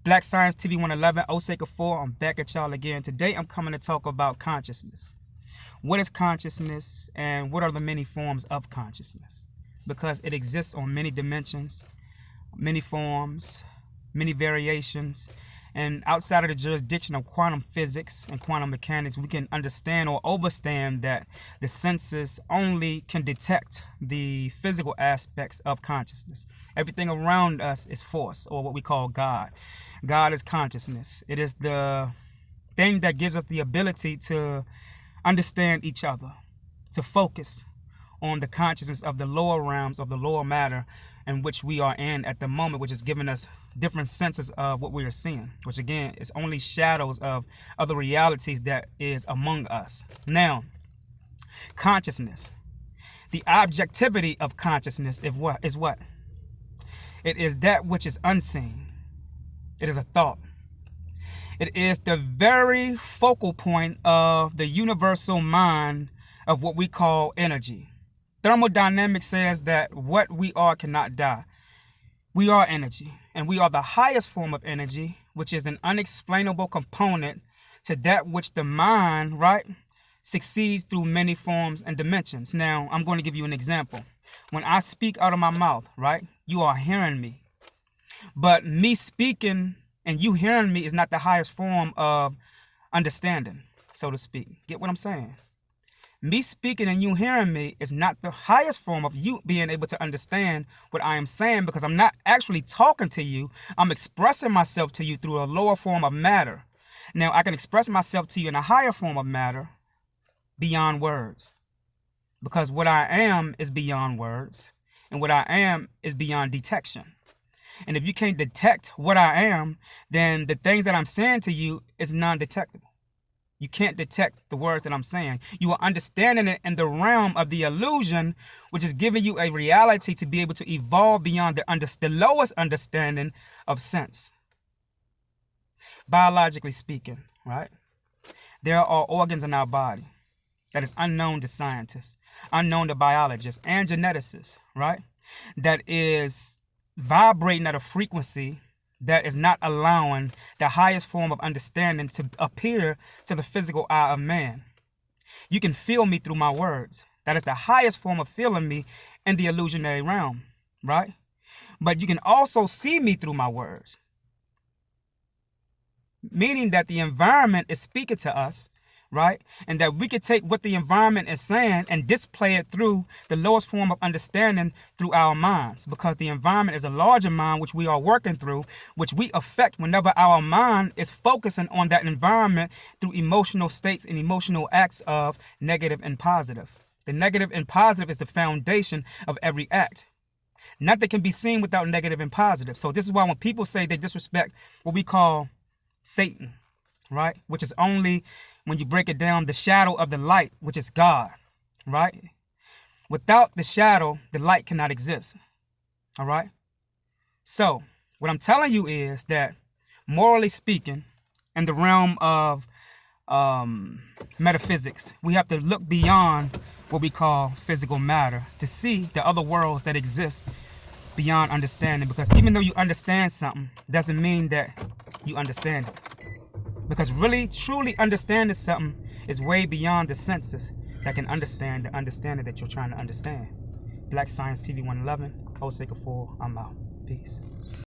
Black Science TV 111, Osei Kufuor. I'm back at y'all again. Today I'm coming to talk about consciousness. What is consciousness and what are the many forms of consciousness? Because it exists on many dimensions, many forms, many variations. And outside of the jurisdiction of quantum physics and quantum mechanics, we can understand or overstand that the senses only can detect the physical aspects of consciousness. Everything around us is force, or what we call God. God is consciousness. It is the thing that gives us the ability to understand each other, to focus on the consciousness of the lower realms of the lower matter in which we are in at the moment, which is giving us different senses of what we are seeing, which again is only shadows of other realities that is among us. Now, consciousness, the objectivity of consciousness is what? It is that which is unseen. It is a thought. It is the very focal point of the universal mind of what we call energy. Thermodynamics says that what we are cannot die. We are energy, and we are the highest form of energy, which is an unexplainable component to that which the mind, right, succeeds through many forms and dimensions. Now, I'm going to give you an example. When I speak out of my mouth, right, you are hearing me. But me speaking and you hearing me is not the highest form of understanding, so to speak. Get what I'm saying? Me speaking and you hearing me is not the highest form of you being able to understand what I am saying, because I'm not actually talking to you. I'm expressing myself to you through a lower form of matter. Now, I can express myself to you in a higher form of matter beyond words, because what I am is beyond words, and what I am is beyond detection. And if you can't detect what I am, then the things that I'm saying to you is non-detectable. You can't detect the words that I'm saying. You are understanding it in the realm of the illusion, which is giving you a reality to be able to evolve beyond the lowest understanding of sense. Biologically speaking, right? There are organs in our body that is unknown to scientists, unknown to biologists and geneticists, right? That is vibrating at a frequency that is not allowing the highest form of understanding to appear to the physical eye of man. You can feel me through my words. That is the highest form of feeling me in the illusionary realm, right? But you can also see me through my words, meaning that the environment is speaking to us, right? And that we could take what the environment is saying and display it through the lowest form of understanding through our minds, because the environment is a larger mind which we are working through, which we affect whenever our mind is focusing on that environment through emotional states and emotional acts of negative and positive. The negative and positive is the foundation of every act. Nothing can be seen without negative and positive. So this is why when people say they disrespect what we call Satan, right? Which is only, when you break it down, the shadow of the light, which is God, right? Without the shadow, the light cannot exist, all right? So what I'm telling you is that, morally speaking, in the realm of metaphysics, we have to look beyond what we call physical matter to see the other worlds that exist beyond understanding. Because even though you understand something, doesn't mean that you understand it. Because really, truly understanding something is way beyond the senses that can understand the understanding that you're trying to understand. Black Science TV 111, Osei Kufuor, I'm out. Peace.